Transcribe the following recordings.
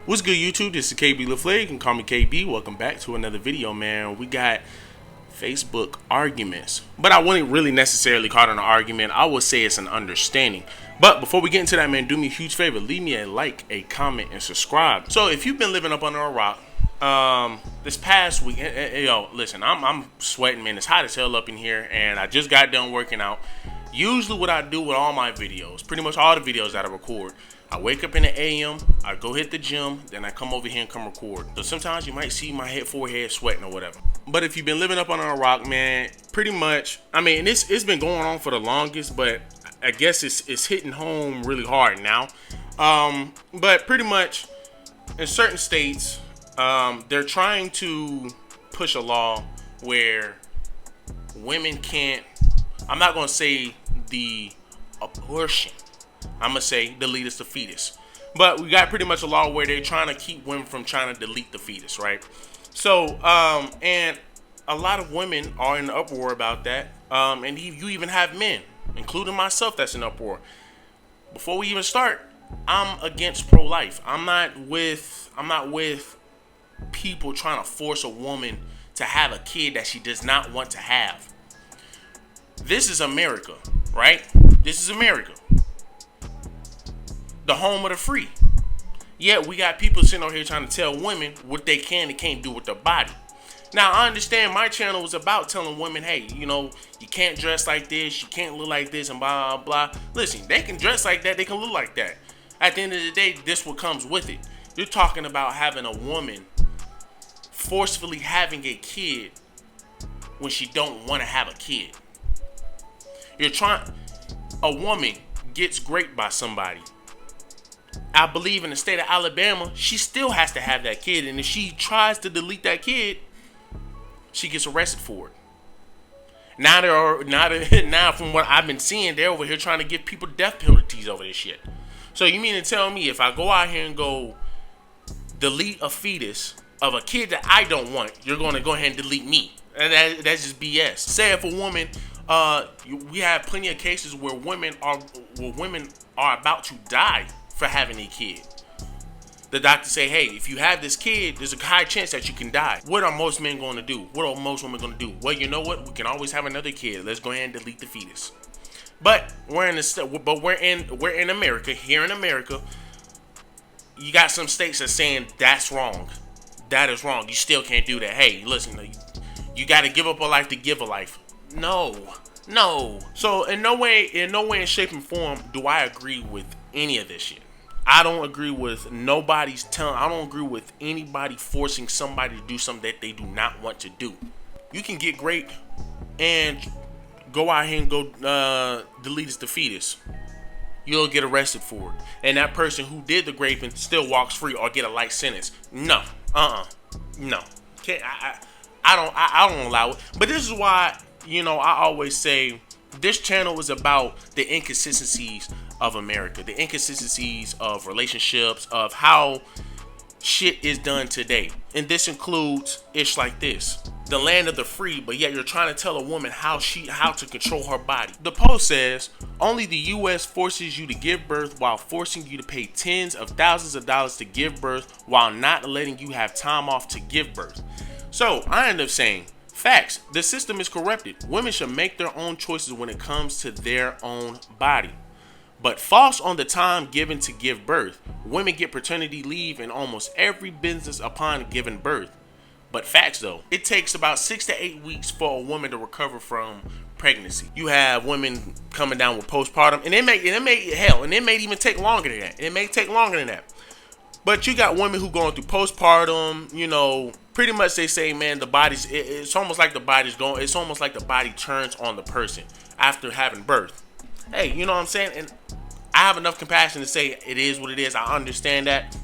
What's good, YouTube? This is KB LaFleur. You can call me KB. Welcome back to another video, man. We got Facebook arguments, but I wouldn't really necessarily call it an argument. I would say it's an understanding. But before we get into that, man, do me a huge favor. Leave me a like, a comment, and subscribe. So if you've been living up under a rock, this past week, yo, listen, I'm sweating, man. It's hot as hell up in here, and I just got done working out. Usually what I do with all my videos, pretty much all the videos that I record, I wake up in the AM, I go hit the gym, then I come over here and come record. So sometimes you might see my forehead sweating or whatever. But if you've been living up under a rock, man, pretty much, I mean, it's been going on for the longest, but I guess it's hitting home really hard now. But pretty much in certain states, they're trying to push a law where women can't, I'm not going to say the abortion, I'm going to say delete the fetus. But we got pretty much a law where they're trying to keep women from trying to delete the fetus, right? So, and a lot of women are in uproar about that. And you even have men, including myself, that's in uproar. Before we even start, I'm against pro-life. I'm not with people trying to force a woman to have a kid that she does not want to have. This is America, right? This is America, the home of the free. Yet we got people sitting over here trying to tell women what they can and can't do with their body. Now, I understand my channel was about telling women, hey, you know, you can't dress like this, you can't look like this, and blah, blah, blah. Listen, they can dress like that, they can look like that. At the end of the day, this what comes with it. You're talking about having a woman forcefully having a kid when she don't want to have a kid. A woman gets raped by somebody. I believe in the state of Alabama, she still has to have that kid. And if she tries to delete that kid, she gets arrested for it. Now from what I've been seeing, they're over here trying to give people death penalties over this shit. So you mean to tell me if I go out here and go delete a fetus of a kid that I don't want, you're going to go ahead and delete me? And that's just BS. Say if a woman, we have plenty of cases where women are about to die for having a kid. The doctor say, hey, if you have this kid, there's a high chance that you can die. What are most men going to do? What are most women going to do? Well, you know what? We can always have another kid. Let's go ahead and delete the fetus. But we're in America. Here in America, you got some states that saying that's wrong. That is wrong. You still can't do that. Hey, listen, you got to give up a life to give a life. No. So in no way, in shape, and form do I agree with any of this shit. I don't agree with I don't agree with anybody forcing somebody to do something that they do not want to do. You can get raped and go out here and go delete the fetus. You'll get arrested for it. And that person who did the raping still walks free or get a light sentence. No. No. I don't allow it. But this is why, I always say this channel is about the inconsistencies of America, the inconsistencies of relationships, of how shit is done today. And this includes ish like this. The land of the free, but yet you're trying to tell a woman how to control her body. The post says, only the US forces you to give birth while forcing you to pay tens of thousands of dollars to give birth while not letting you have time off to give birth. So I end up saying, facts, the system is corrupted. Women should make their own choices when it comes to their own body. But false on the time given to give birth. Women get paternity leave in almost every business upon giving birth. But facts though, it takes about 6 to 8 weeks for a woman to recover from pregnancy. You have women coming down with postpartum, and it may even take longer than that. It may take longer than that. But you got women who going through postpartum, pretty much they say, man, the body's, it's almost like the body's going, it's almost like the body turns on the person after having birth. Hey, you know what I'm saying? And I have enough compassion to say it is what it is. I understand that.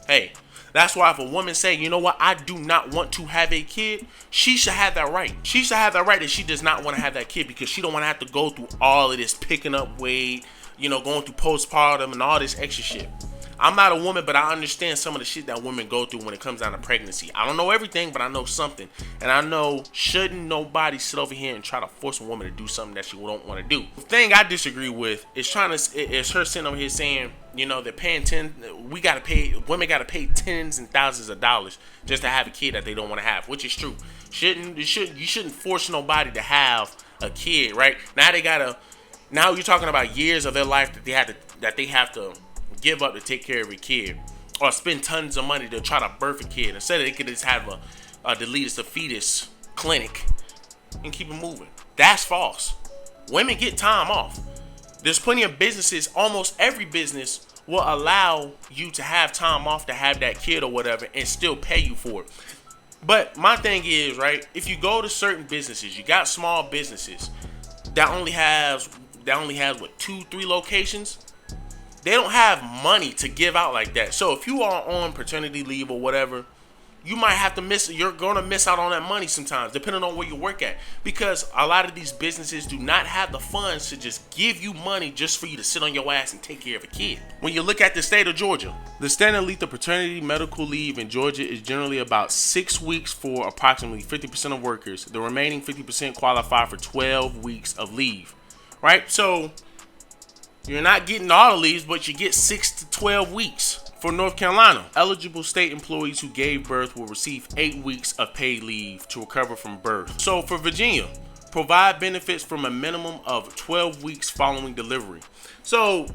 Hey, that's why if a woman say, you know what, I do not want to have a kid, she should have that right. She should have that right that she does not want to have that kid because she don't want to have to go through all of this picking up weight, going through postpartum and all this extra shit. I'm not a woman, but I understand some of the shit that women go through when it comes down to pregnancy. I don't know everything, but I know something. And I know shouldn't nobody sit over here and try to force a woman to do something that she don't want to do. The thing I disagree with is her sitting over here saying, you know, they're paying women gotta pay tens and thousands of dollars just to have a kid that they don't want to have, which is true. You shouldn't force nobody to have a kid, right? Now you're talking about years of their life that they have to give up to take care of a kid, or spend tons of money to try to birth a kid instead of they could just have a deletus a fetus clinic and keep it moving. That's false. Women get time off. There's plenty of businesses, almost every business will allow you to have time off to have that kid or whatever and still pay you for it. But my thing is, right, if you go to certain businesses, you got small businesses that only has what, 2-3 locations. They don't have money to give out like that. So if you are on paternity leave or whatever, you're going to miss out on that money sometimes, depending on where you work at. Because a lot of these businesses do not have the funds to just give you money just for you to sit on your ass and take care of a kid. When you look at the state of Georgia, the standard length of paternity medical leave in Georgia is generally about 6 weeks for approximately 50% of workers. The remaining 50% qualify for 12 weeks of leave, right? So you're not getting all the leaves, but you get 6 to 12 weeks. For North Carolina, eligible state employees who gave birth will receive 8 weeks of paid leave to recover from birth. So for Virginia, provide benefits from a minimum of 12 weeks following delivery. So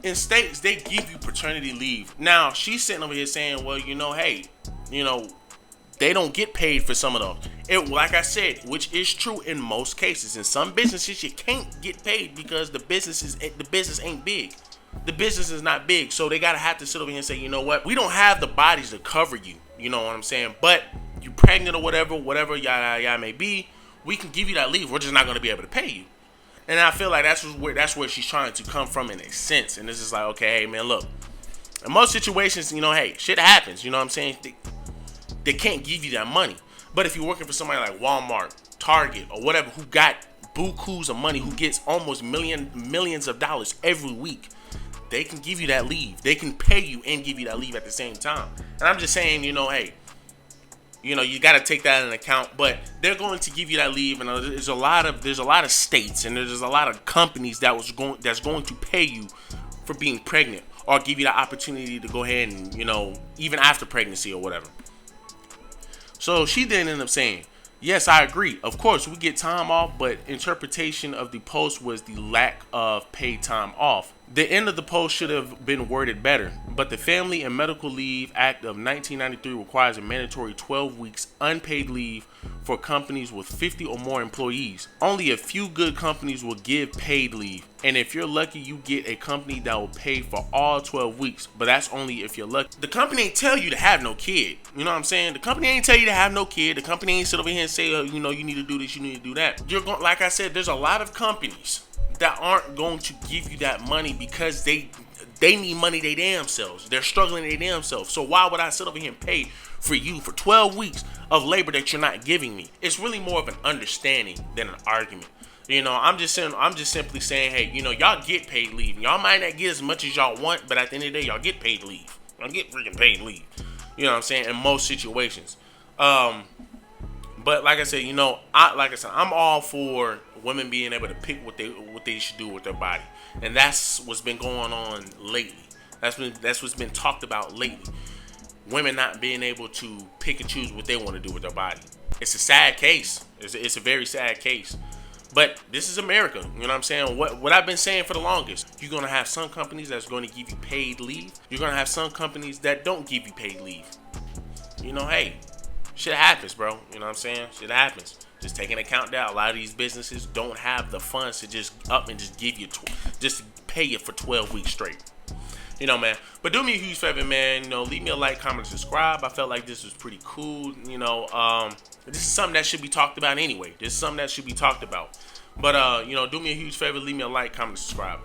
in states, they give you paternity leave. Now, she's sitting over here saying, well, hey, they don't get paid for some of those. Like I said, which is true in most cases. In some businesses, you can't get paid because the business ain't big. The business is not big, so they gotta have to sit over here and say, you know what? We don't have the bodies to cover you. You know what I'm saying? But you pregnant or whatever y'all may be, we can give you that leave. We're just not gonna be able to pay you. And I feel like that's where she's trying to come from in a sense. And this is like, okay, hey man, look. In most situations, hey, shit happens. You know what I'm saying? They can't give you that money. But if you're working for somebody like Walmart, Target, or whatever, who got bukus of money, who gets almost millions of dollars every week, they can give you that leave. They can pay you and give you that leave at the same time. And I'm just saying, hey, you got to take that into account. But they're going to give you that leave, and there's a lot of states and there's a lot of companies that's going to pay you for being pregnant, or give you the opportunity to go ahead and even after pregnancy or whatever. So she then ended up saying, yes, I agree. Of course, we get time off, but interpretation of the post was the lack of paid time off. The end of the post should have been worded better, but the Family and Medical Leave Act of 1993 requires a mandatory 12 weeks unpaid leave for companies with 50 or more employees. Only a few good companies will give paid leave, and if you're lucky, you get a company that will pay for all 12 weeks, but that's only if you're lucky. The company ain't tell you to have no kid. You know what I'm saying? The company ain't tell you to have no kid. The company ain't sit over here and say, you need to do this, you need to do that. Like I said, there's a lot of companies that aren't going to give you that money because they need money they damn selves. They're struggling they damn selves. So why would I sit over here and pay for you for 12 weeks of labor that you're not giving me? It's really more of an understanding than an argument. I'm just simply saying, hey, y'all get paid leave. Y'all might not get as much as y'all want, but at the end of the day, y'all get paid leave. Y'all get freaking paid leave. You know what I'm saying? In most situations. But like I said, I'm all for women being able to pick what they should do with their body, and that's what's been going on lately. That's what's been talked about lately. Women not being able to pick and choose what they want to do with their body. It's a sad case. It's a very sad case. But this is America. You know what I'm saying? What I've been saying for the longest. You're gonna have some companies that's going to give you paid leave. You're gonna have some companies that don't give you paid leave. Hey. Shit happens, bro. You know what I'm saying? Shit happens. Just take into account that a lot of these businesses don't have the funds to just up and just give you, just pay you for 12 weeks straight. Man. But do me a huge favor, man. Leave me a like, comment, subscribe. I felt like this was pretty cool. This is something that should be talked about anyway. This is something that should be talked about. But, do me a huge favor. Leave me a like, comment, subscribe.